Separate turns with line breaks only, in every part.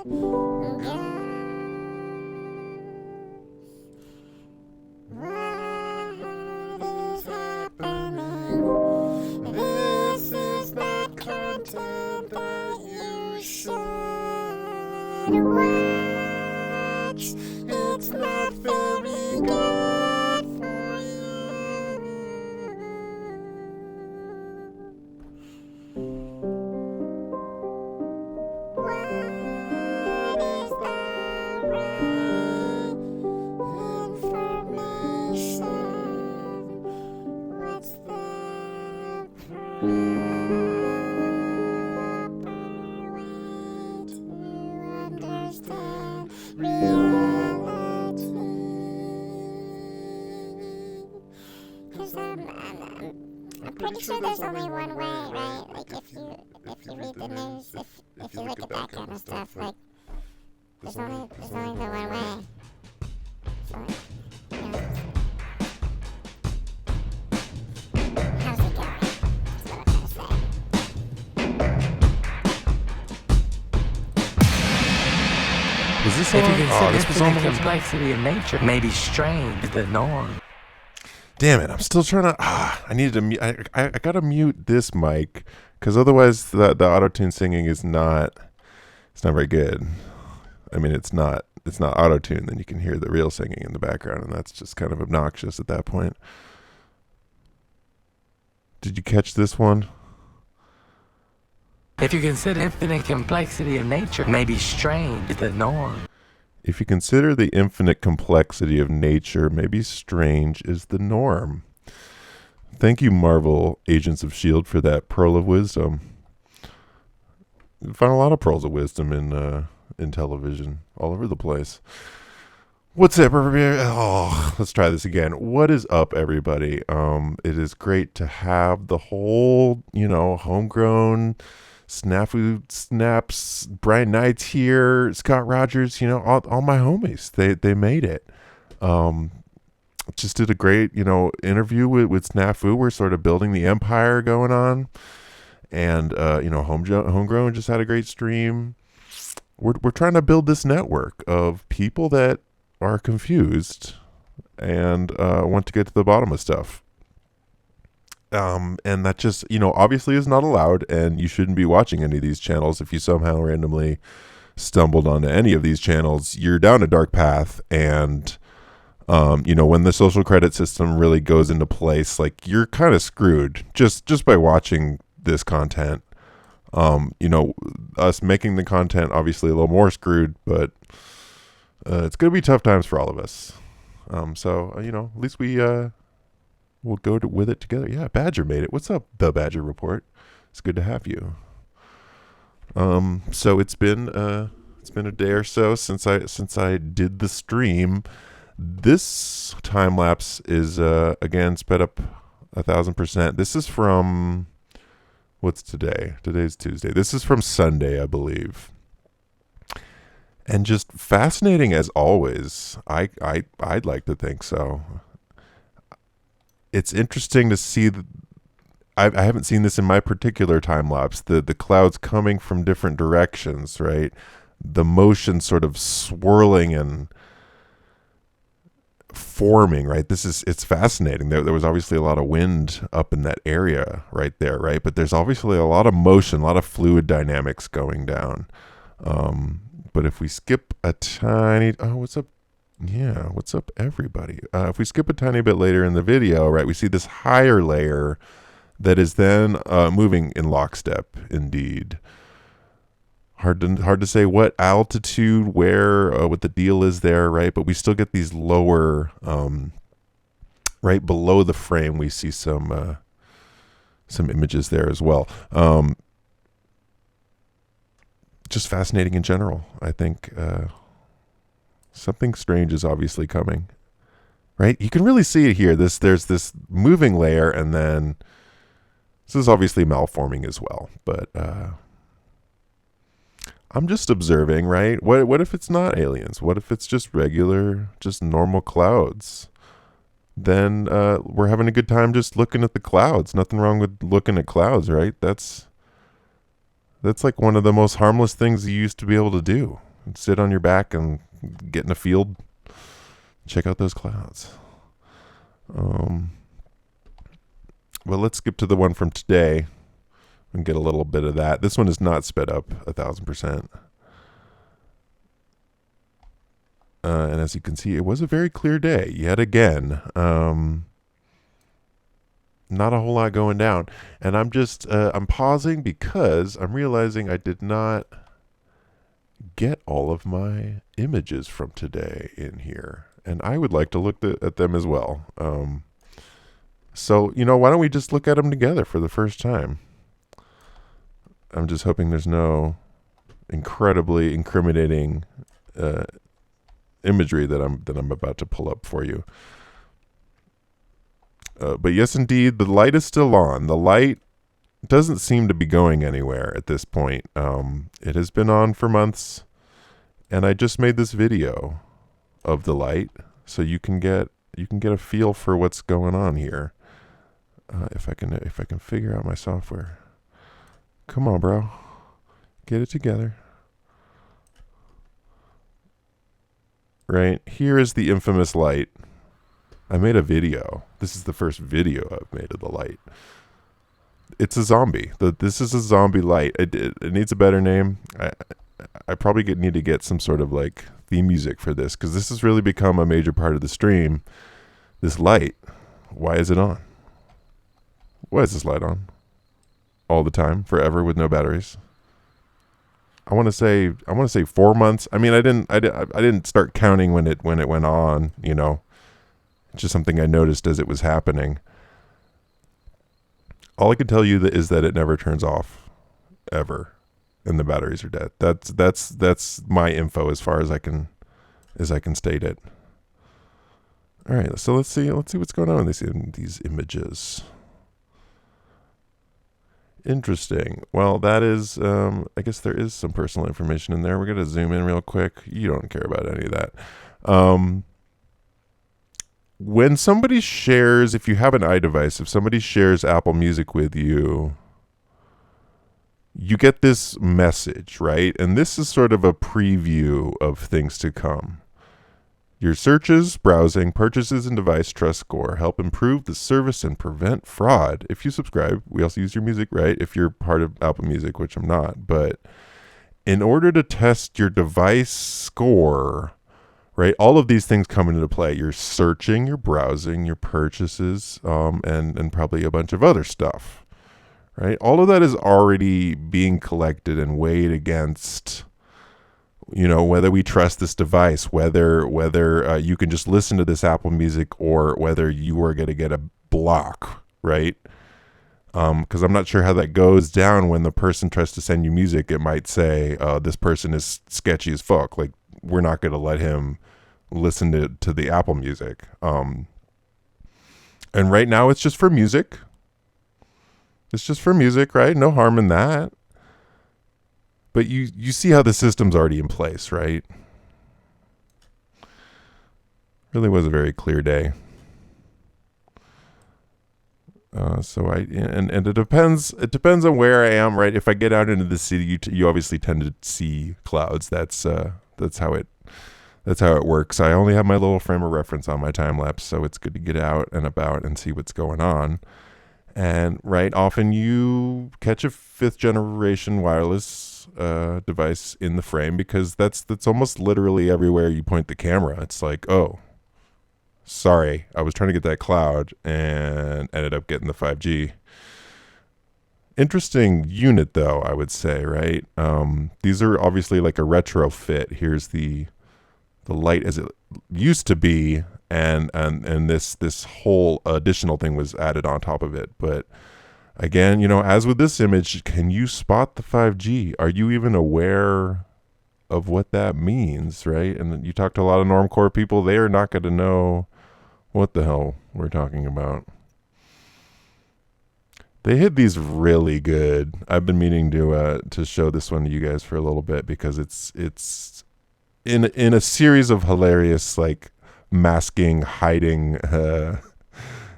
This is not content that you should watch. It's not very good for you. What is the right information? What's the proper way to understand reality? 'Cause I'm pretty sure there's only one way, right? Like if you read the news, if you look at that kind of stuff, like there's only the one way. So, yeah. How's it going? That's what I'm trying to say.
Was this
If you
on?
consider
Oh, this was on
the
the whole time.
complexity of nature, maybe strange the norm.
Damn it! I'm still trying to. I needed to. I gotta mute this mic because otherwise the auto tune singing is not. It's not very good. I mean, it's not auto tune. Then you can hear the real singing in the background, and that's just kind of obnoxious at that point. Did you catch this one?
If you consider infinite complexity of nature, maybe strange the norm.
If you consider the infinite complexity of nature, maybe strange is the norm. Thank you, Marvel Agents of S.H.I.E.L.D., for that pearl of wisdom. You find a lot of pearls of wisdom in television, all over the place. What's up, everybody? Oh, let's try this again. What is up, everybody? It is great to have the whole, homegrown Snafu Snaps, Brian Knight's here, Scott Rogers, all my homies. They made it. Just did a great, interview with Snafu. We're sort of building the empire going on. And, Homegrown just had a great stream. We're trying to build this network of people that are confused and want to get to the bottom of stuff. And that just, obviously is not allowed, and you shouldn't be watching any of these channels. If you somehow randomly stumbled onto any of these channels, you're down a dark path. And, when the social credit system really goes into place, like, you're kind of screwed just by watching this content. Us making the content obviously a little more screwed, but it's going to be tough times for all of us. So, at least we'll go with it together. Yeah, Badger made it. What's up, the Badger Report? It's good to have you. So it's been a day or so since I did the stream. This time lapse is again sped up 1,000%. This is from what's today? Today's Tuesday. This is from Sunday, I believe. And just fascinating as always. I'd like to think so. It's interesting to see. I haven't seen this in my particular time lapse. The clouds coming from different directions, right? The motion sort of swirling and forming, right? It's fascinating. There was obviously a lot of wind up in that area right there, right? But there's obviously a lot of motion, a lot of fluid dynamics going down. But if we skip a tiny, what's up? Yeah, what's up, everybody? If we skip a tiny bit later in the video, right, we see this higher layer that is then moving in lockstep, indeed. Hard to say what altitude, where, what the deal is there, right? But we still get these lower, right below the frame, we see some images there as well. Just fascinating in general, I think. Something strange is obviously coming, right? You can really see it here. There's this moving layer, and then this is obviously malforming as well. But I'm just observing, right? What if it's not aliens? What if it's just regular, just normal clouds? Then we're having a good time just looking at the clouds. Nothing wrong with looking at clouds, right? That's like one of the most harmless things you used to be able to do. sit on your back and get in a field, check out those clouds. Well, let's skip to the one from today and get a little bit of that. This one is not sped up 1,000%. And as you can see, it was a very clear day yet again. Not a whole lot going down. And I'm just, I'm pausing because I'm realizing I did not get all of my images from today in here. And I would like to look at them as well. So, why don't we just look at them together for the first time? I'm just hoping there's no incredibly incriminating imagery that I'm about to pull up for you. But yes, indeed, the light is still on. The light doesn't seem to be going anywhere at this point. It has been on for months, and I just made this video of the light, so you can get a feel for what's going on here. If I can figure out my software. Come on, bro, get it together. Right here is the infamous light. I made a video. This is the first video I've made of the light. It's a zombie. This is a zombie light. It needs a better name. I probably need to get some sort of like theme music for this, because this has really become a major part of the stream. This light. Why is it on? Why is this light on? All the time, forever, with no batteries. I want to say 4 months. I mean, I didn't start counting when it went on. It's just something I noticed as it was happening. All I can tell you is that it never turns off, ever, and the batteries are dead. That's my info as far as I can state it. All right, so let's see what's going on in these images. Interesting. Well, that is, I guess there is some personal information in there. We're going to zoom in real quick. You don't care about any of that. When somebody shares, if you have an iDevice, if somebody shares Apple Music with you, you get this message, right? And this is sort of a preview of things to come. Your searches, browsing, purchases, and device trust score help improve the service and prevent fraud. If you subscribe, we also use your music, right? If you're part of Apple Music, which I'm not. But in order to test your device score, right, all of these things come into play. You're searching, you're browsing, your purchases, and probably a bunch of other stuff, right? All of that is already being collected and weighed against whether we trust this device, whether you can just listen to this Apple Music, or whether you are going to get a block, right? Because I'm not sure how that goes down when the person tries to send you music. It might say, this person is sketchy as fuck. Like, we're not going to let him listen to the Apple Music. And right now it's just for music. It's just for music, right? No harm in that. But you see how the system's already in place, right? Really was a very clear day. And it depends on where I am, right? If I get out into the city, you obviously tend to see clouds. That's how it works. I only have my little frame of reference on my time lapse, so it's good to get out and about and see what's going on. And right, often you catch a 5th generation wireless device in the frame, because that's almost literally everywhere you point the camera. It's like, oh, sorry, I was trying to get that cloud and ended up getting the 5G. Interesting unit, though, I would say, right? These are obviously like a retrofit. Here's the light as it used to be, and this whole additional thing was added on top of it. But again, as with this image, can you spot the 5G? Are you even aware of what that means, right? And you talk to a lot of normcore people, they are not going to know what the hell we're talking about. They hit these really good. I've been meaning to show this one to you guys for a little bit, because it's in a series of hilarious, like, masking, hiding of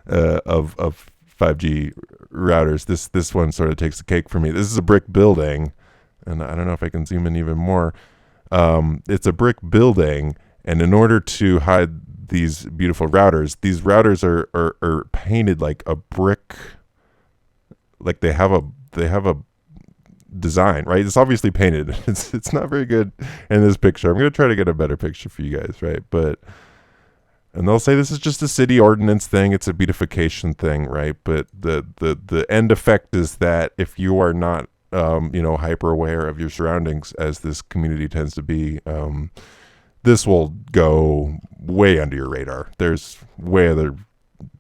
5G routers. This one sort of takes the cake for me. This is a brick building, and I don't know if I can zoom in even more. It's a brick building, and in order to hide these beautiful routers, these routers are painted like a brick, like they have a design, right? It's obviously painted. It's not very good in this picture. I'm gonna try to get a better picture for you guys, right? And they'll say this is just a city ordinance thing. It's a beautification thing, right? But the end effect is that if you are not, hyper aware of your surroundings, as this community tends to be, this will go way under your radar. There's way other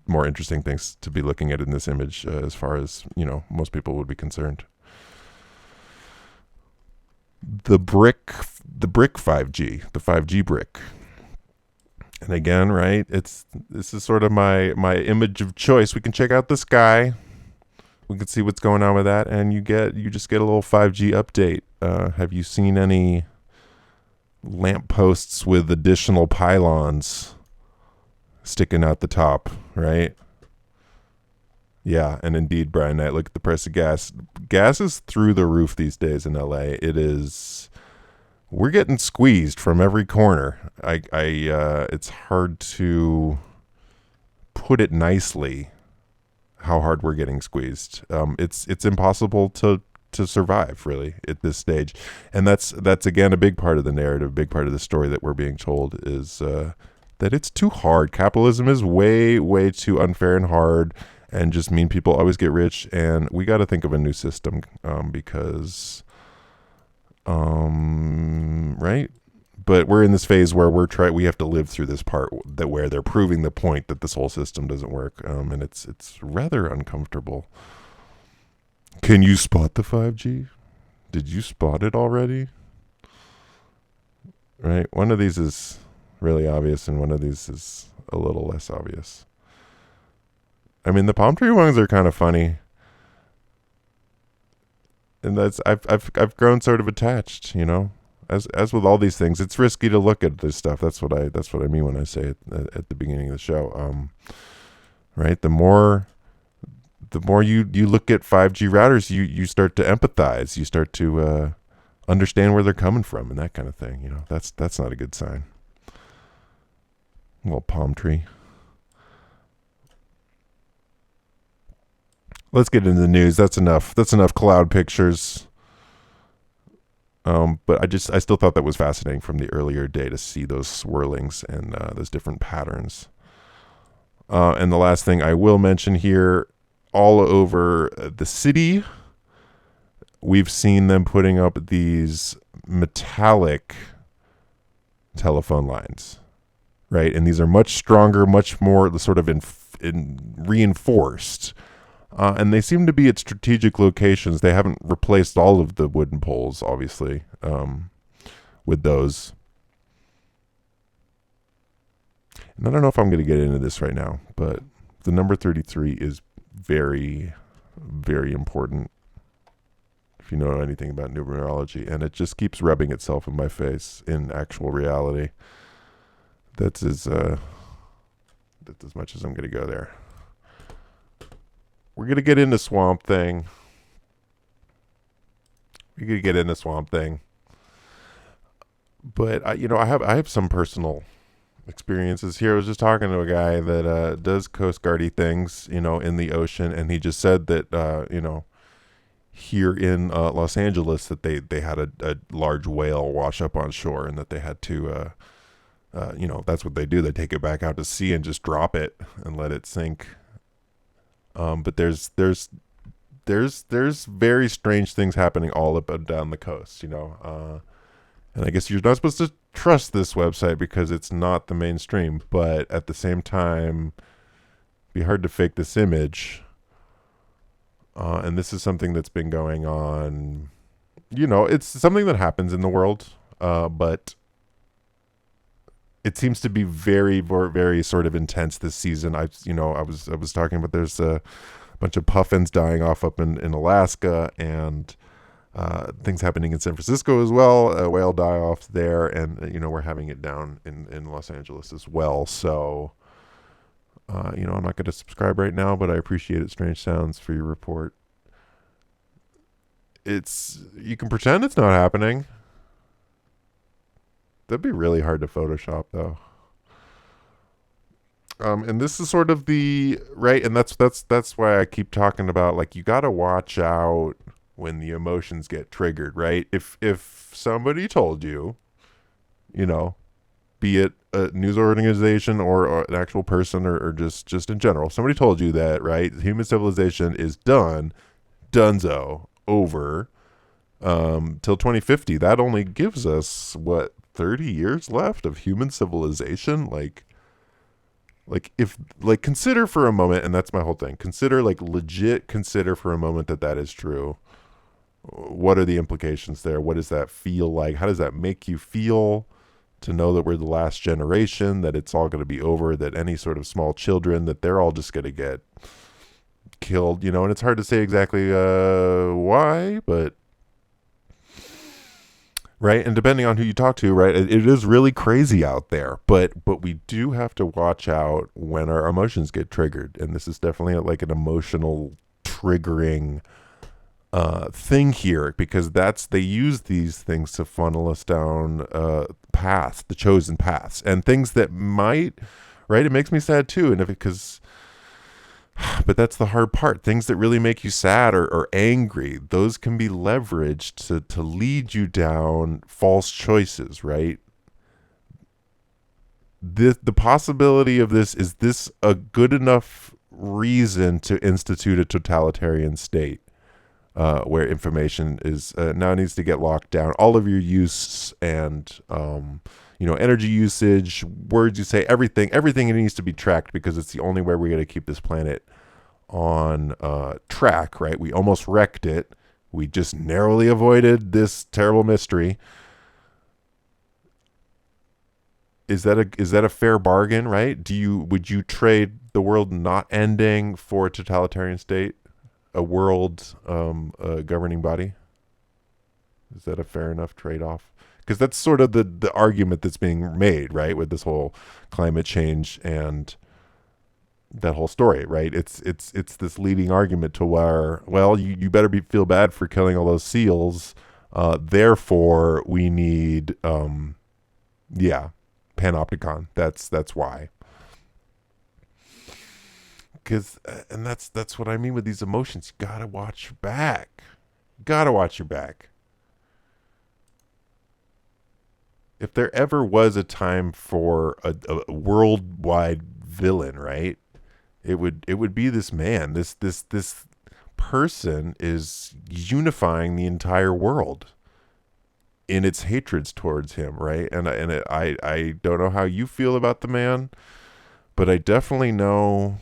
more interesting things to be looking at in this image, as far as, most people would be concerned. The brick 5G, the 5G brick. And again, right, this is sort of my image of choice. We can check out the sky. We can see what's going on with that, and you just get a little 5G update. Have you seen any lampposts with additional pylons sticking out the top, right? Yeah, and indeed, Brian Knight, look at the price of gas. Gas is through the roof these days in LA. We're getting squeezed from every corner. It's hard to put it nicely how hard we're getting squeezed. It's impossible to survive, really, at this stage. And that's again a big part of the narrative, a big part of the story that we're being told is that it's too hard. Capitalism is way, way too unfair and hard, and just mean people always get rich. And we got to think of a new system, because right? But we're in this phase where we have to live through this part where they're proving the point that this whole system doesn't work, and it's rather uncomfortable. Can you spot the 5G? Did you spot it already? Right? One of these is really obvious, and one of these is a little less obvious. I mean, the palm tree ones are kind of funny. And I've grown sort of attached, as with all these things. It's risky to look at this stuff. That's what I mean when I say it at the beginning of the show. Right? The more you look at 5G routers, you start to empathize. You start to understand where they're coming from and that kind of thing. That's not a good sign. Little palm tree. Let's get into the news. That's enough. That's enough cloud pictures. But I still thought that was fascinating from the earlier day to see those swirlings and those different patterns. And the last thing I will mention here, all over the city, we've seen them putting up these metallic telephone lines, right? And these are much stronger, much more sort of reinforced. And they seem to be at strategic locations. They haven't replaced all of the wooden poles, obviously, with those. And I don't know if I'm going to get into this right now, but the number 33 is very, very important, if you know anything about numerology. And it just keeps rubbing itself in my face in actual reality. That's as much as I'm going to go there. We're going to get into Swamp Thing. But I have some personal experiences here. I was just talking to a guy that does Coast Guardy things, in the ocean, and he just said that here in Los Angeles that they had a large whale wash up on shore, and that they had to that's what they do. They take it back out to sea and just drop it and let it sink. But there's very strange things happening all up and down the coast, and I guess you're not supposed to trust this website because it's not the mainstream, but at the same time, it'd be hard to fake this image. And this is something that's been going on, it's something that happens in the world, but it seems to be very, very sort of intense this season. I was talking about there's a bunch of puffins dying off up in Alaska, and things happening in San Francisco as well. A whale die off there, and we're having it down in Los Angeles as well. So I'm not going to subscribe right now, but I appreciate it, Strange Sounds, for your report. You can pretend it's not happening. That'd be really hard to Photoshop, though. And this is sort of the right, and that's why I keep talking about, like, you got to watch out when the emotions get triggered, right? If somebody told you, you know, be it a news organization or an actual person or just in general, somebody told you that, right, human civilization is donezo, over, till 2050, that only gives us, what, 30 years left of human civilization? If, like, consider for a moment, and that's my whole thing, consider, like, legit consider for a moment that is true. What are the implications there? What does that feel like? How does that make you feel to know that we're the last generation, that it's all going to be over, that any sort of small children, that they're all just going to get killed, and it's hard to say exactly why, but right, and depending on who you talk to, right, it is really crazy out there, but we do have to watch out when our emotions get triggered, and this is definitely like an emotional triggering thing here, because they use these things to funnel us down paths, the chosen paths, and things that might, right, it makes me sad too, but that's the hard part. Things that really make you sad or angry, those can be leveraged to lead you down false choices, right? The possibility of this, is this a good enough reason to institute a totalitarian state where information is now needs to get locked down? All of your use and energy usage, words you say, everything needs to be tracked, because it's the only way we're going to keep this planet on track, right? We almost wrecked it. We just narrowly avoided this terrible mystery. Is that a fair bargain, right? Would you trade the world not ending for a totalitarian state, a world governing body? Is that a fair enough trade-off? Because that's sort of the argument that's being made, right, with this whole climate change and that whole story, right? It's this leading argument to where, well, you better feel bad for killing all those seals. Therefore, we need, panopticon. That's why. Because, and that's what I mean with these emotions. You gotta watch your back. If there ever was a time for a worldwide villain, right, it would be this man. This person is unifying the entire world in its hatreds towards him, right? I don't know how you feel about the man, but I definitely know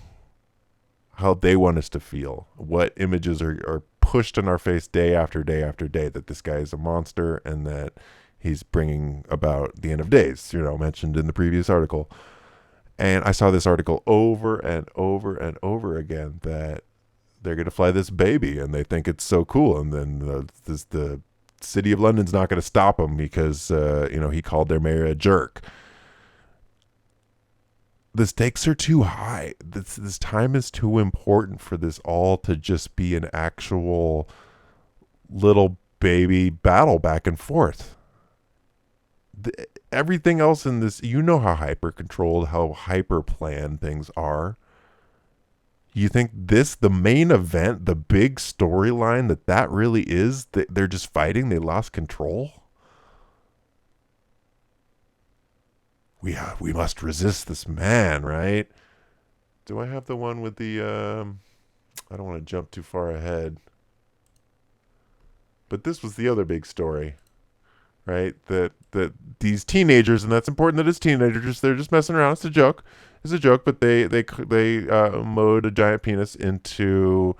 how they want us to feel. What images are pushed in our face day after day after day, that this guy is a monster and that he's bringing about the end of days, mentioned in the previous article. And I saw this article over and over and over again, that they're going to fly this baby and they think it's so cool. And then the city of London's not going to stop him because, he called their mayor a jerk. The stakes are too high. This time is too important for this all to just be an actual little baby battle back and forth. Everything else in this, how hyper controlled, how hyper planned things are. You think the main event, the big storyline, that really is that they're just fighting, they lost control? We must resist this man, right? Do I have the one with the I don't want to jump too far ahead. But this was the other big story, right? That these teenagers, and that's important that it's teenagers, they're just messing around. It's a joke, but they mowed a giant penis into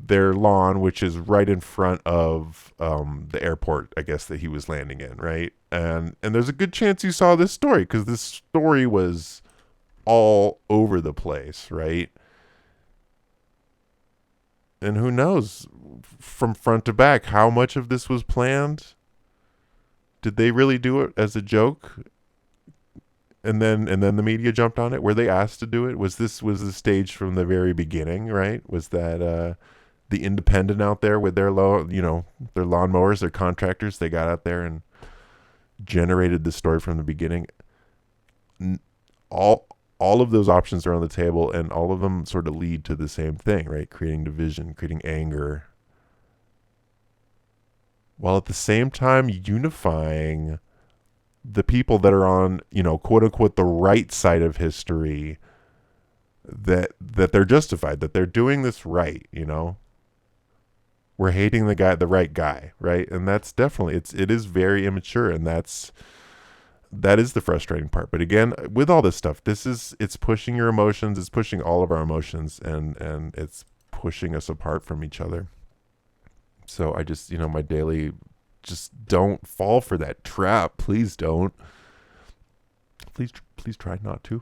their lawn, which is right in front of the airport, I guess, that he was landing in, right? And there's a good chance you saw this story, because this story was all over the place, right? And who knows, from front to back, how much of this was planned? Did they really do it as a joke? And then the media jumped on it. Were they asked to do it? Was this staged from the very beginning, right? Was that the Independent out there with their their lawnmowers, their contractors? They got out there and generated the story from the beginning, all all of those options are on the table, and all of them sort of lead to the same thing, right? Creating division, creating anger, while at the same time unifying the people that are on, quote unquote, the right side of history, that they're justified, that they're doing this right. We're hating the right guy, right? And that's definitely, it is very immature, and that is the frustrating part. But again, with all this stuff, it's pushing your emotions, it's pushing all of our emotions, and it's pushing us apart from each other. So I just, my daily, just don't fall for that trap. Please don't. Please try not to.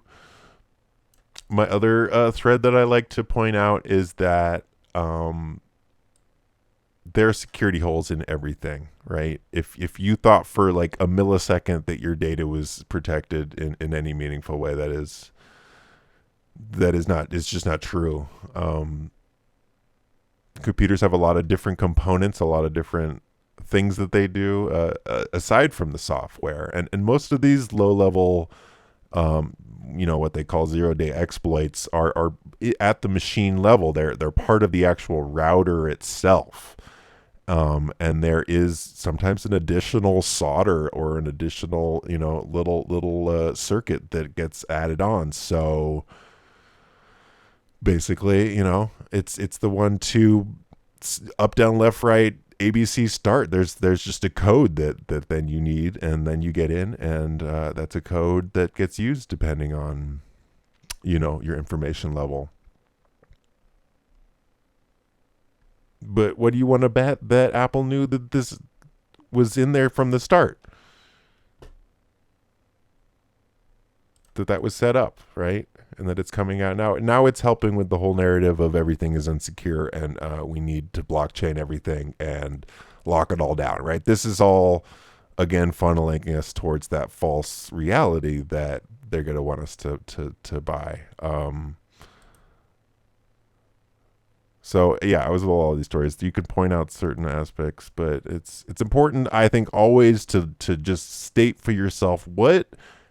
My other thread that I like to point out is that there are security holes in everything, right? If you thought for like a millisecond that your data was protected in any meaningful way, it's just not true. Computers have a lot of different components, a lot of different things that they do aside from the software, and most of these low level what they call 0-day exploits are at the machine level. They're part of the actual router itself. And there is sometimes an additional solder or an additional, little circuit that gets added on. So basically, it's the 1, 2, up, down, left, right, ABC start. There's just a code that then you need, and then you get in, and that's a code that gets used depending on, your information level. But what do you want to bet that Apple knew that this was in there from the start? That was set up, right? And that it's coming out now. Now it's helping with the whole narrative of everything is insecure, and we need to blockchain everything and lock it all down, right? This is all, again, funneling us towards that false reality that they're going to want us to buy. So yeah, I was with all these stories. You could point out certain aspects, but it's important, I think, always to just state for yourself, what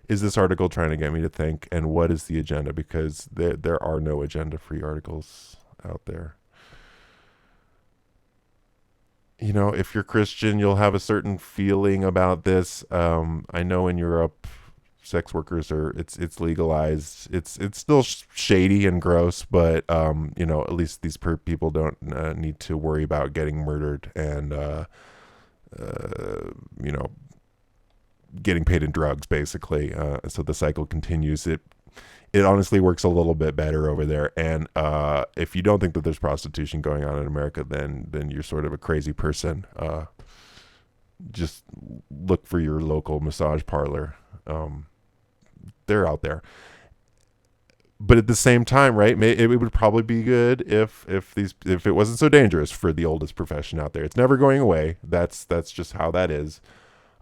is this article trying to get me to think, and what is the agenda? Because there are no agenda-free articles out there. If you're Christian, you'll have a certain feeling about this. I know in Europe, sex workers it's legalized. It's still shady and gross, but at least these people don't need to worry about getting murdered and getting paid in drugs, basically. So the cycle continues. It honestly works a little bit better over there. And if you don't think that there's prostitution going on in America, then you're sort of a crazy person. Just look for your local massage parlor. They're out there. But at the same time, right, it would probably be good if it wasn't so dangerous for the oldest profession out there. It's never going away. That's just how that is.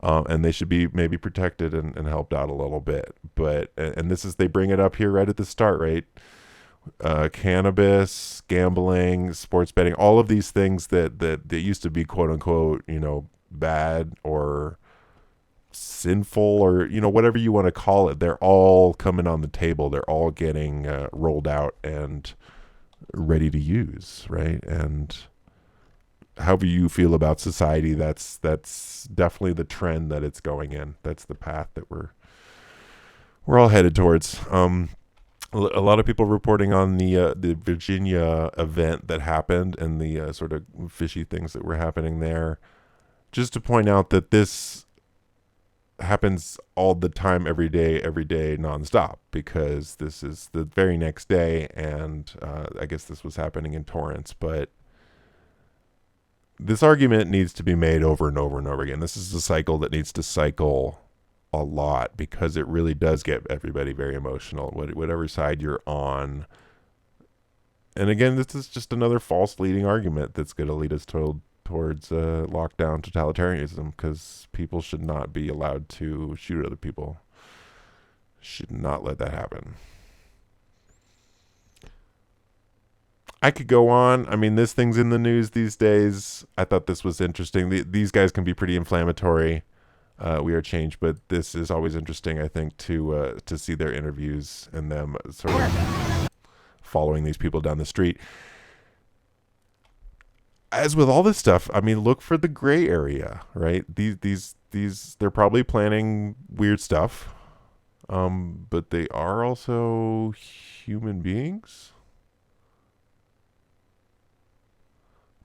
And they should be maybe protected and helped out a little bit. But and they bring it up here right at the start, right? Cannabis, gambling, sports betting, all of these things that used to be quote unquote, bad or sinful, or whatever you want to call it, they're all coming on the table. They're all getting rolled out and ready to use, right? And however you feel about society, that's definitely the trend that it's going in. That's the path that we're all headed towards. A lot of people reporting on the Virginia event that happened and the sort of fishy things that were happening there. Just to point out that this happens all the time, every day, nonstop, because this is the very next day, and I guess this was happening in Torrance. But this argument needs to be made over and over and over again. This is a cycle that needs to cycle a lot, because it really does get everybody very emotional, whatever side you're on. And again, this is just another false leading argument that's going to lead us towards lockdown totalitarianism, because people should not be allowed to shoot other people. Should not let that happen. I could go on. I mean, this thing's in the news these days. I thought this was interesting. These guys can be pretty inflammatory. We Are Change. But this is always interesting, I think, to see their interviews and them sort of following these people down the street. As with all this stuff, I mean, look for the gray area, right? These they're probably planning weird stuff, but they are also human beings.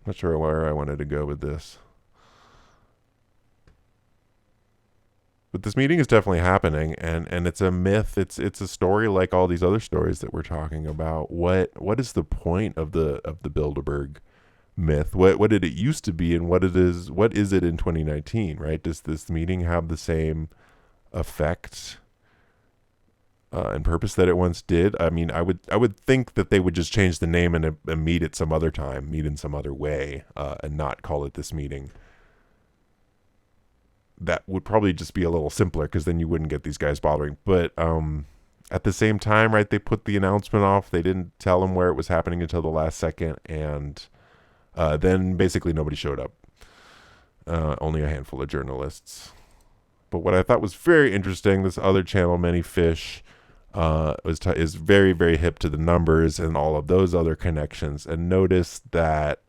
Not sure where I wanted to go with this. But this meeting is definitely happening, and it's a myth. It's a story like all these other stories that we're talking about. What is the point of the Bilderberg myth? What did it used to be, and what is it in 2019? Right? Does this meeting have the same effect and purpose that it once did? I mean, I would think that they would just change the name and meet at some other time, meet in some other way, and not call it this meeting. That would probably just be a little simpler, because then you wouldn't get these guys bothering. But at the same time, right, they put the announcement off. They didn't tell them where it was happening until the last second, and then basically nobody showed up. Only a handful of journalists. But what I thought was very interesting, this other channel, Many Fish, is very, very hip to the numbers and all of those other connections. And notice that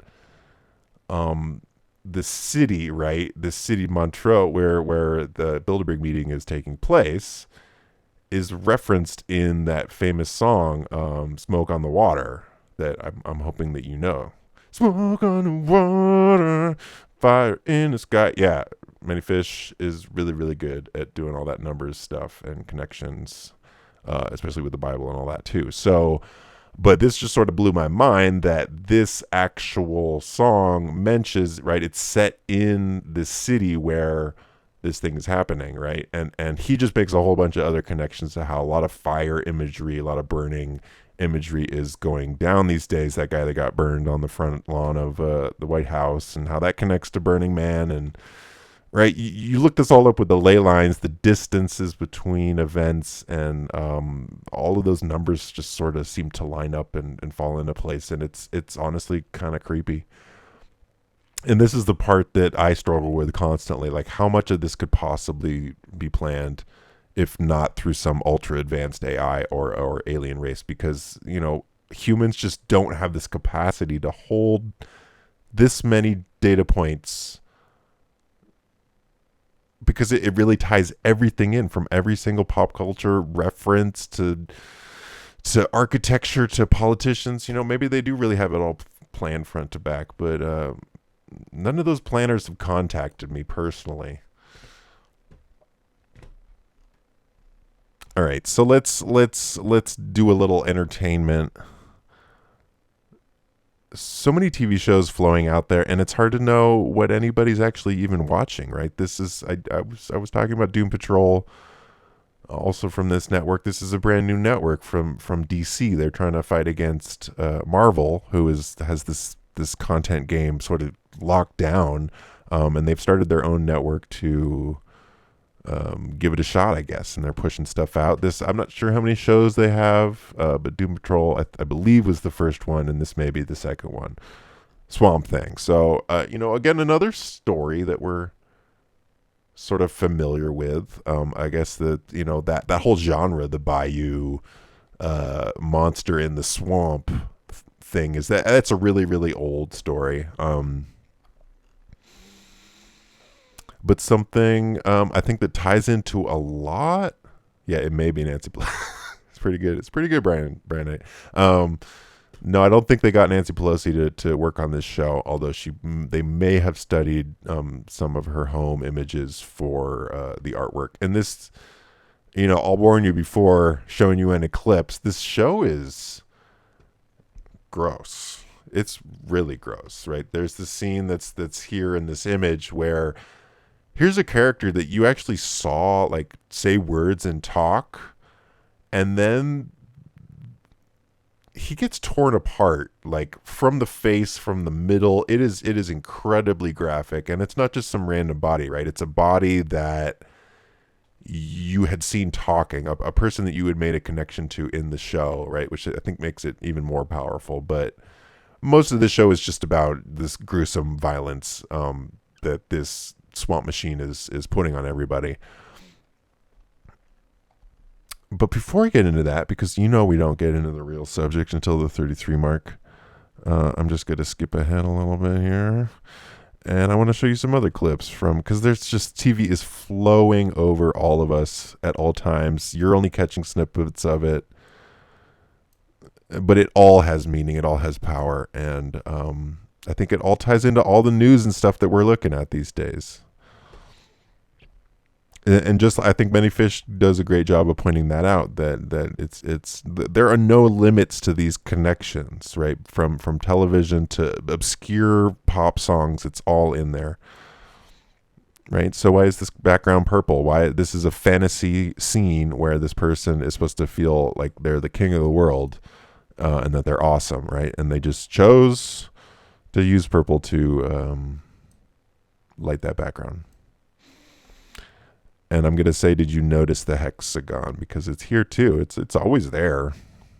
the city, right, the city Montreux, where the Bilderberg meeting is taking place, is referenced in that famous song, "Smoke on the Water," that I'm hoping that you know. Smoke on the water, fire in the sky. Yeah, Many Fish is really, really good at doing all that numbers stuff and connections, especially with the Bible and all that too. So, but this just sort of blew my mind that this actual song mentions, right, it's set in the city where this thing is happening, right? And he just makes a whole bunch of other connections to how a lot of fire imagery, a lot of burning imagery is going down these days. That guy that got burned on the front lawn of the White House, and how that connects to Burning Man. And right, you look this all up with the ley lines, the distances between events, and all of those numbers just sort of seem to line up and fall into place. And it's honestly kind of creepy. And this is the part that I struggle with constantly. Like, how much of this could possibly be planned, if not through some ultra advanced AI or alien race? Because, you know, humans just don't have this capacity to hold this many data points, because it really ties everything in, from every single pop culture reference to architecture to politicians. You know, maybe they do really have it all planned front to back, but none of those planners have contacted me personally. All right, so let's do a little entertainment. So many TV shows flowing out there, and it's hard to know what anybody's actually even watching, right? This is I was talking about Doom Patrol, also from this network. This is a brand new network from DC. They're trying to fight against Marvel, who has this content game sort of locked down, and they've started their own network to give it a shot, I guess, and they're pushing stuff out. I'm not sure how many shows they have, but Doom Patrol, I believe, was the first one, and this may be the second one. Swamp Thing. So, again, another story that we're sort of familiar with. I guess that whole genre, the Bayou monster in the swamp thing, that's a really, really old story. But something I think that ties into a lot. Yeah, it may be Nancy Pelosi. It's pretty good. It's pretty good, Brandon. No, I don't think they got Nancy Pelosi to work on this show, although they may have studied some of her home images for the artwork. And this, I'll warn you before showing you an eclipse, this show is gross. It's really gross, right? There's this scene that's here in this image where here's a character that you actually saw, like, say words and talk, and then he gets torn apart, like, from the face, from the middle. It is incredibly graphic, and it's not just some random body, right? It's a body that you had seen talking, a person that you had made a connection to in the show, right? Which I think makes it even more powerful. But most of the show is just about this gruesome violence that this Swamp Machine is putting on everybody. But before I get into that, because we don't get into the real subject until the 33 mark, I'm just going to skip ahead a little bit here. And I want to show you some other clips because there's just TV is flowing over all of us at all times. You're only catching snippets of it, but it all has meaning. It all has power. And I think it all ties into all the news and stuff that we're looking at these days. And just, I think Many Fish does a great job of pointing that out, that it's there are no limits to these connections, right? From television to obscure pop songs, it's all in there, right? So why is this background purple? Why this is a fantasy scene where this person is supposed to feel like they're the king of the world, and that they're awesome, right? And they just chose to use purple to light that background. And I'm going to say, did you notice the hexagon? Because it's here too. It's always there.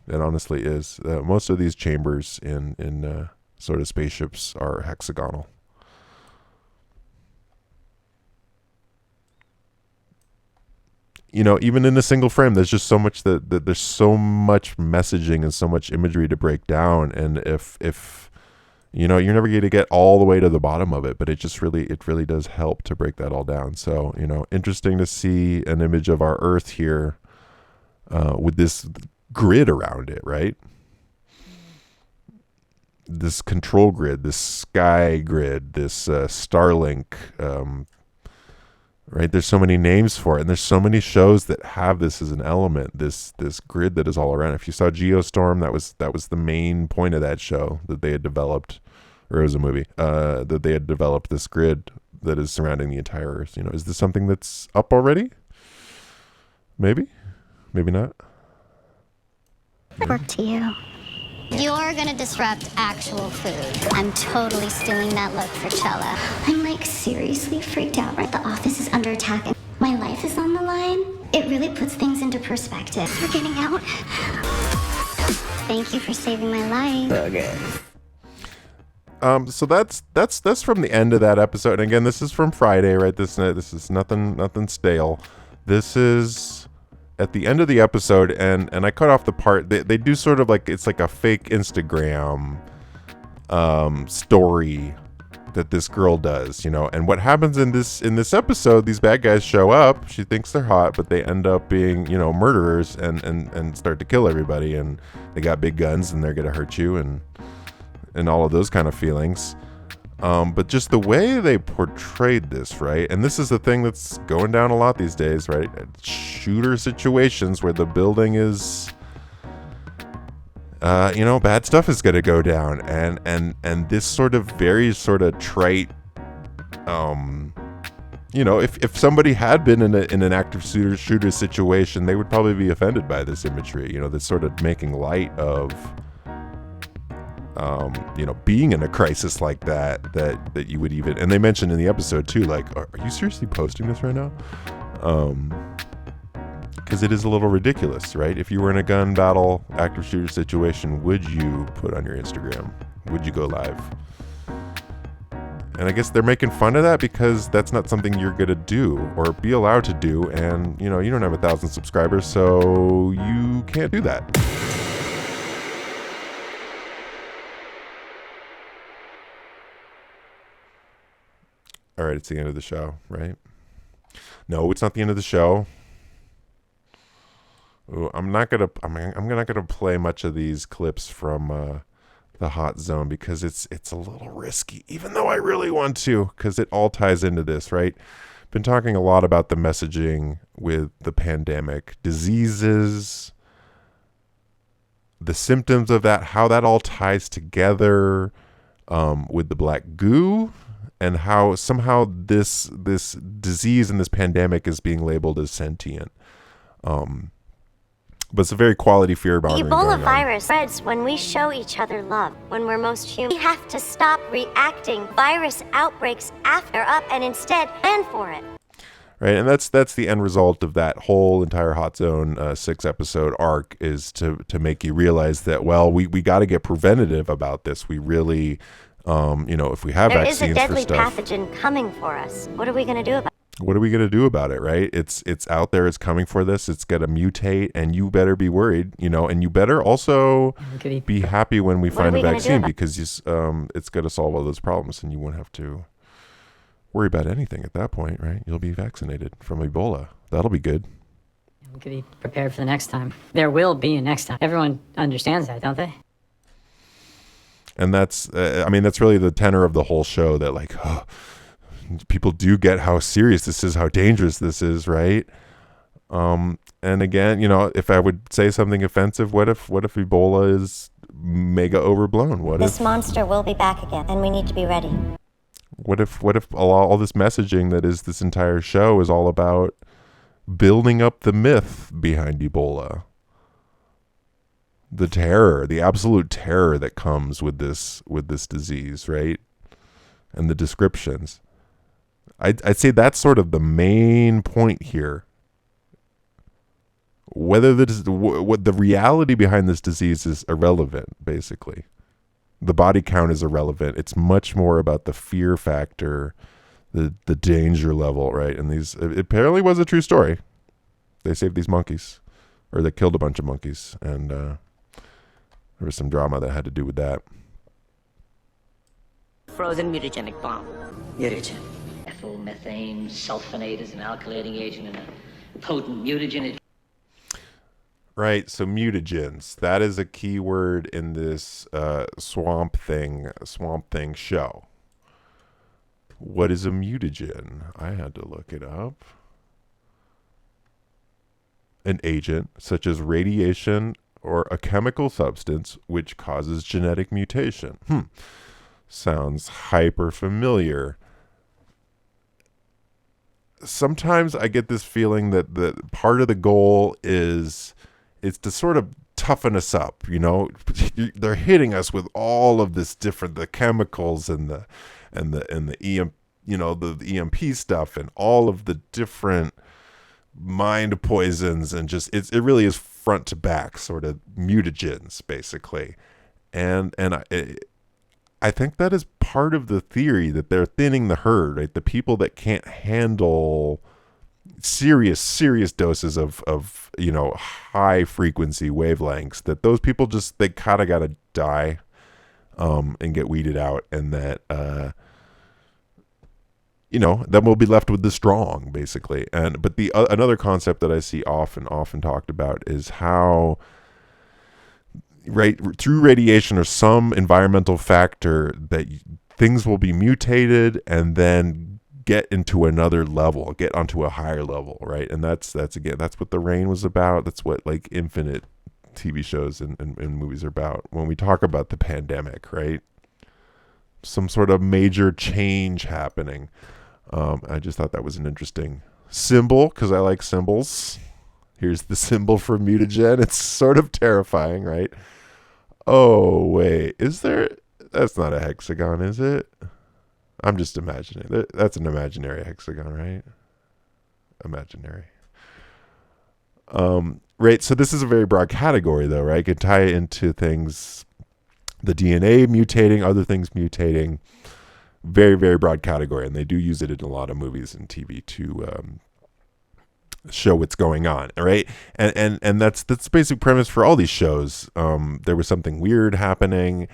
It honestly is. Most of these chambers in sort of spaceships are hexagonal. Even in a single frame, there's just so much that there's so much messaging and so much imagery to break down. And if you're never going to get all the way to the bottom of it, but it really does help to break that all down. So, interesting to see an image of our Earth here with this grid around it, right? This control grid, this sky grid, this Starlink, right? There's so many names for it, and there's so many shows that have this as an element, this grid that is all around. If you saw Geostorm, that was the main point of that show that they had developed, or it was a movie, that they had developed this grid that is surrounding the entire Earth. Is this something that's up already? Maybe not.
Work to you.
You're gonna disrupt actual food. I'm totally stealing that look for Cella.
I'm like seriously freaked out, right? The office is under attack and my life is on the line. It really puts things into perspective. We're getting out.
Thank you for saving my life.
Okay.
So that's from the end of that episode. And again, this is from Friday, right? This is nothing stale. This is at the end of the episode, and I cut off the part they do sort of like, it's like a fake Instagram story that this girl does, and what happens in this episode, these bad guys show up. She thinks they're hot, but they end up being murderers and start to kill everybody, and they got big guns and they're gonna hurt you and all of those kind of feelings. But just the way they portrayed this, right? And this is the thing that's going down a lot these days, right? Shooter situations where the building is, bad stuff is going to go down. And this sort of very sort of trite, if somebody had been in an active shooter situation, they would probably be offended by this imagery, that's sort of making light of, being in a crisis like that you would even, and they mentioned in the episode too, like, are you seriously posting this right now? Because it is a little ridiculous, right? If you were in a gun battle, active shooter situation, would you put on your Instagram? Would you go live? And I guess they're making fun of that because that's not something you're gonna do or be allowed to do, and you don't have 1,000 subscribers, so you can't do that. All right, it's the end of the show, right? No, it's not the end of the show. Ooh, I'm not gonna play much of these clips from the Hot Zone because it's a little risky, even though I really want to, because it all ties into this, right? Been talking a lot about the messaging with the pandemic, diseases, the symptoms of that, how that all ties together with the black goo. And how somehow this disease and this pandemic is being labeled as sentient. But it's a very quality fear-mongering going on.
Ebola virus spreads when we show each other love, when we're most human. We have to stop reacting virus outbreaks after up and instead plan for it.
Right, and that's the end result of that whole entire Hot Zone 6-episode arc, is to make you realize that, well, we got to get preventative about this. We really If we have
There is a
vaccines for
deadly
stuff,
pathogen coming for us. What are we going to do about it?
what are we going to do about it, right? It's out there. It's coming for this. It's going to mutate, and you better be worried, and you better also be happy when we find a vaccine, because it's going to solve all those problems, and you won't have to worry about anything at that point, right? You'll be vaccinated from Ebola. That'll be good.
We could be prepared for the next time. There will be a next time. Everyone understands that, don't they?
And that's really the tenor of the whole show, that like, people do get how serious this is, how dangerous this is, right? And again, if I would say something offensive, what if Ebola is mega overblown?
This monster will be back again, and we need to be ready.
What if all this messaging that is this entire show is all about building up the myth behind Ebola? The terror, the absolute terror that comes with this disease, right? And the descriptions. I'd say that's sort of the main point here. Whether what the reality behind this disease is irrelevant, basically. The body count is irrelevant. It's much more about the fear factor, the danger level, right? And it apparently was a true story. They saved these monkeys, or they killed a bunch of monkeys, and there was some drama that had to do with that.
Frozen mutagenic bomb. Mutagen. Ethyl methane sulfonate is an alkylating agent and a potent mutagen.
Right, so mutagens. That is a key word in this Swamp Thing show. What is a mutagen? I had to look it up. An agent such as radiation or a chemical substance which causes genetic mutation. Sounds hyper familiar. Sometimes I get this feeling that the part of the goal is to sort of toughen us up, They're hitting us with all of this different, the chemicals and the EM, the EMP stuff and all of the different mind poisons, and just it really is front to back sort of mutagens, basically. And I think that is part of the theory, that they're thinning the herd, right? The people that can't handle serious doses of high frequency wavelengths, that those people they kind of got to die and get weeded out, and that then we'll be left with the strong, basically. But another concept that I see often talked about is how, right, through radiation or some environmental factor, that things will be mutated and then get into another level, get onto a higher level, right? And that's what The Rain was about. That's what like infinite TV shows and movies are about. When we talk about the pandemic, right? Some sort of major change happening. I just thought that was an interesting symbol, because I like symbols. Here's the symbol for mutagen. It's sort of terrifying, right? Oh, wait. That's not a hexagon, is it? I'm just imagining. That's an imaginary hexagon, right? Imaginary. Right, so this is a very broad category, though, right? It could tie into things, the DNA mutating, other things mutating. Very, very broad category, and they do use it in a lot of movies and TV to show what's going on, right? And that's the basic premise for all these shows. There was something weird happening,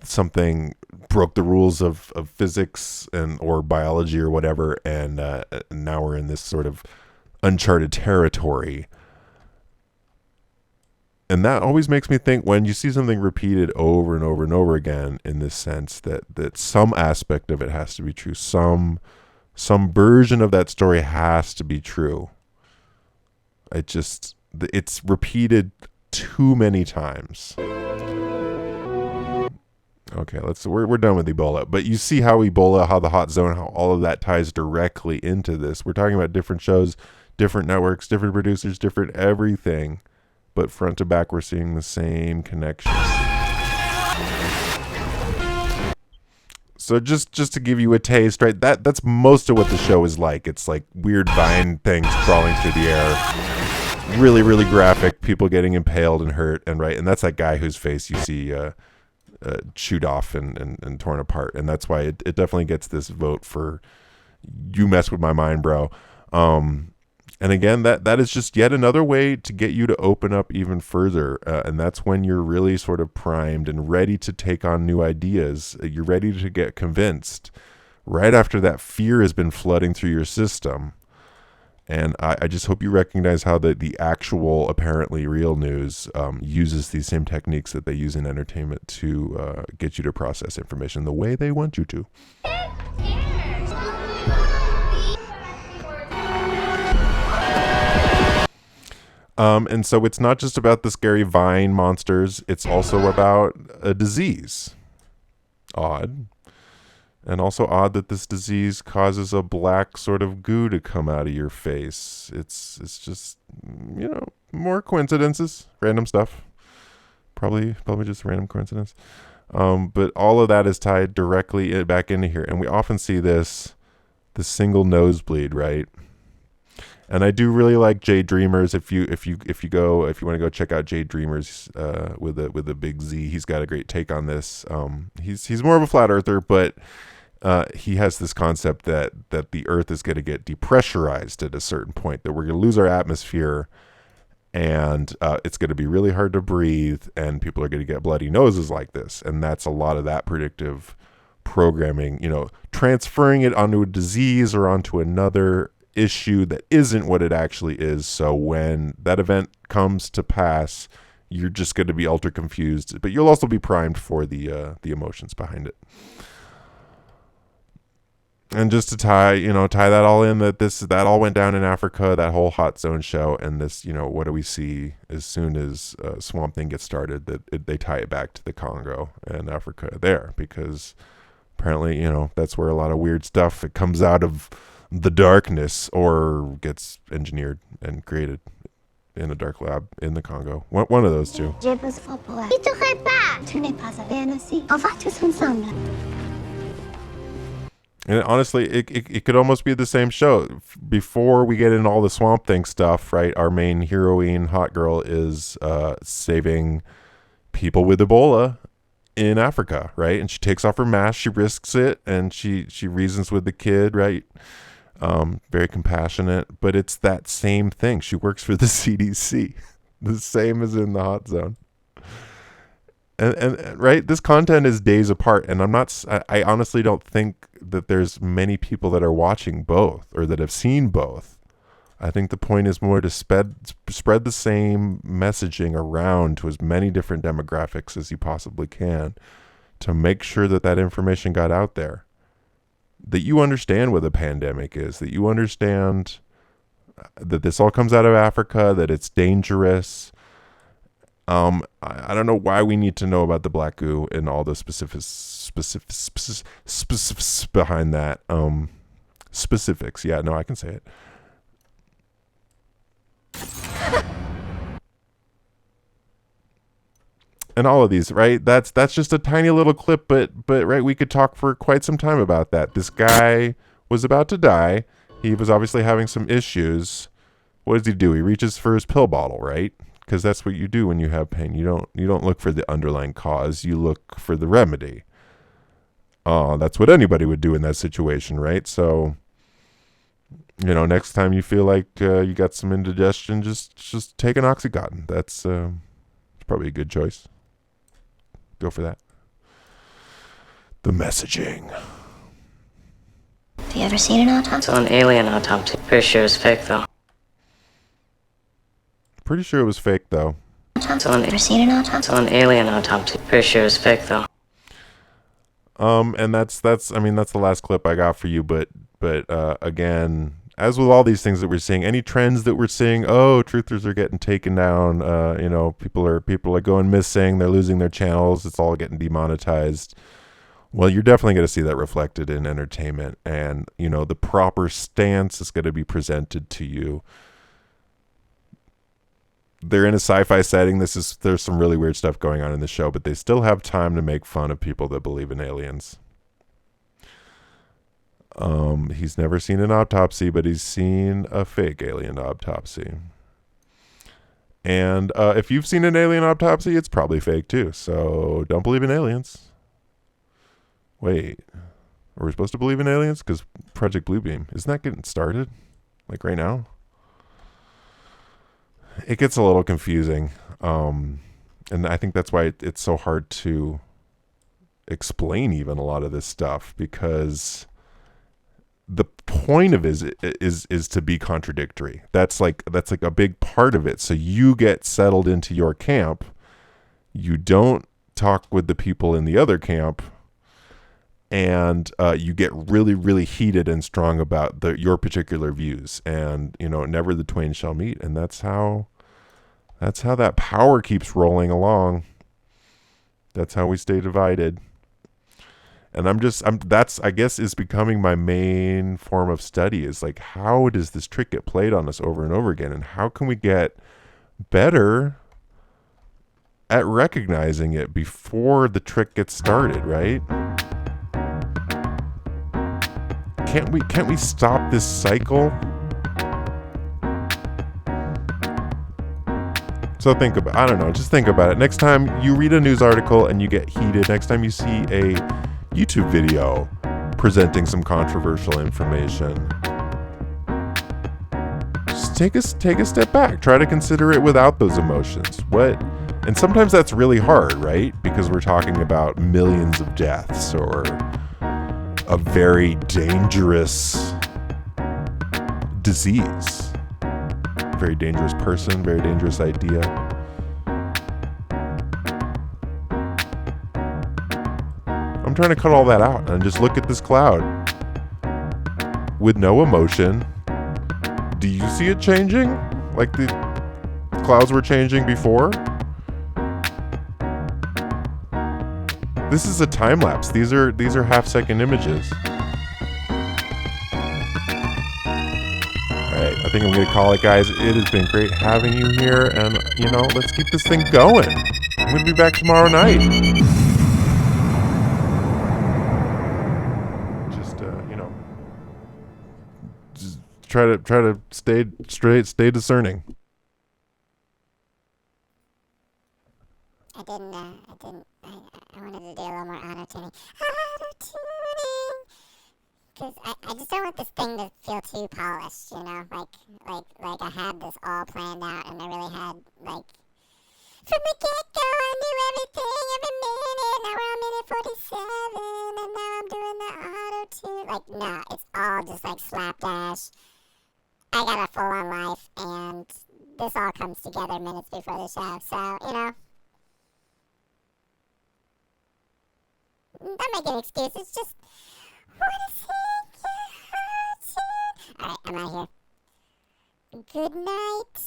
something broke the rules of physics or biology or whatever, and now we're in this sort of uncharted territory. And that always makes me think, when you see something repeated over and over and over again, in this sense that some aspect of it has to be true, some version of that story has to be true. It's repeated too many times. Okay, we're done with Ebola. But you see how the Hot Zone, how all of that ties directly into this. We're talking about different shows, different networks, different producers, different everything. But front to back, we're seeing the same connections. So just to give you a taste, right? That's most of what the show is like. It's like weird vine things crawling through the air. Really, really graphic. People getting impaled and hurt, and that's that guy whose face you see chewed off and torn apart. And that's why it definitely gets this vote for you mess with my mind, bro. And again, that is just yet another way to get you to open up even further. And that's when you're really sort of primed and ready to take on new ideas. You're ready to get convinced right after that fear has been flooding through your system. And I just hope you recognize how the actual, apparently real news uses these same techniques that they use in entertainment to get you to process information the way they want you to. And so it's not just about the scary vine monsters. It's also about a disease. Odd. And also odd that this disease causes a black sort of goo to come out of your face. It's just, more coincidences, random stuff. Probably just random coincidence. But all of that is tied directly back into here. And we often see this single nosebleed, right? And I do really like Jade Dreamers. If you want to go check out Jade Dreamers with a big Z, he's got a great take on this. He's more of a flat earther, but he has this concept that the Earth is going to get depressurized at a certain point, that we're going to lose our atmosphere, and it's going to be really hard to breathe, and people are going to get bloody noses like this. And that's a lot of that predictive programming, transferring it onto a disease or onto another issue that isn't what it actually is. So when that event comes to pass, you're just going to be ultra confused, but you'll also be primed for the emotions behind it. And just to tie that all in, that all went down in Africa, that whole hot zone show, and this, what do we see as soon as Swamp Thing gets started? They tie it back to the Congo and Africa there, because apparently, that's where a lot of weird stuff that comes out of the darkness or gets engineered and created in a dark lab in the Congo. One of those two. And honestly, it could almost be the same show. Before we get into all the Swamp Thing stuff, right? Our main heroine, Hot Girl, is saving people with Ebola in Africa, right? And she takes off her mask, she risks it, and she reasons with the kid, right? Very compassionate, but it's that same thing. She works for the CDC, the same as in the hot zone. And right, this content is days apart, and I honestly don't think that there's many people that are watching both or that have seen both. I think the point is more to spread the same messaging around to as many different demographics as you possibly can, to make sure that information got out there, that you understand what a pandemic is, that you understand that this all comes out of Africa, that it's dangerous. I don't know why we need to know about the black goo and all the specifics behind that. Specifics. Yeah, no, I can say it. And all of these, right? That's just a tiny little clip, but right, we could talk for quite some time about that. This guy was about to die. He was obviously having some issues. What does he do? He reaches for his pill bottle, right? Because that's what you do when you have pain. You don't look for the underlying cause. You look for the remedy. That's what anybody would do in that situation, right? So, next time you feel like you got some indigestion, just take an Oxycontin. That's probably a good choice. Go for that. The messaging.
Have you ever seen an autopsy?
It's an alien autopsy. Pretty sure it's fake, though.
Pretty sure it was fake, though.
It's an
Ever seen an autopsy?
It's an alien autopsy. Pretty sure it's fake, though.
And that's the last clip I got for you. But again, as with all these things that we're seeing, any trends that we're seeing, truthers are getting taken down. People are going missing. They're losing their channels. It's all getting demonetized. Well, you're definitely going to see that reflected in entertainment, and the proper stance is going to be presented to you. They're in a sci-fi setting. There's some really weird stuff going on in the show, but they still have time to make fun of people that believe in aliens. He's never seen an autopsy, but he's seen a fake alien autopsy. And if you've seen an alien autopsy, it's probably fake too. So don't believe in aliens. Wait, are we supposed to believe in aliens? Because Project Bluebeam, isn't that getting started? Like right now? It gets a little confusing. And I think that's why it's so hard to explain even a lot of this stuff, because the point of it is to be contradictory. That's like a big part of it. So you get settled into your camp. You don't talk with the people in the other camp, and you get really, really heated and strong about your particular views. And never the twain shall meet. And that's how that power keeps rolling along. That's how we stay divided. And that's, I guess, is becoming my main form of study, is like, how does this trick get played on us over and over again? And how can we get better at recognizing it before the trick gets started, right? Can't we stop this cycle? So think about it. Next time you read a news article and you get heated, next time you see a YouTube video presenting some controversial information, just take a step back. Try to consider it without those emotions. And sometimes that's really hard, right? Because we're talking about millions of deaths or a very dangerous disease. Very dangerous person, very dangerous idea. I'm trying to cut all that out and just look at this cloud with no emotion. Do you see it changing? Like the clouds were changing before? This is a time lapse. These are half-second images. Alright, I think I'm going to call it, guys. It has been great having you here, and, let's keep this thing going. I'm going to be back tomorrow night. Just try to stay straight, stay discerning.
I wanted to do a little more auto-tuning. Auto-tuning! Because I just don't want this thing to feel too polished, Like I had this all planned out, and I really had, from the get-go, I knew everything, every minute. Now we're on minute 47, and now I'm doing the auto-tune. No, it's all just, slapdash. I got a full-on life, and this all comes together minutes before the show. So, don't make an excuse. It's just, Alright, I'm out of here. Good night.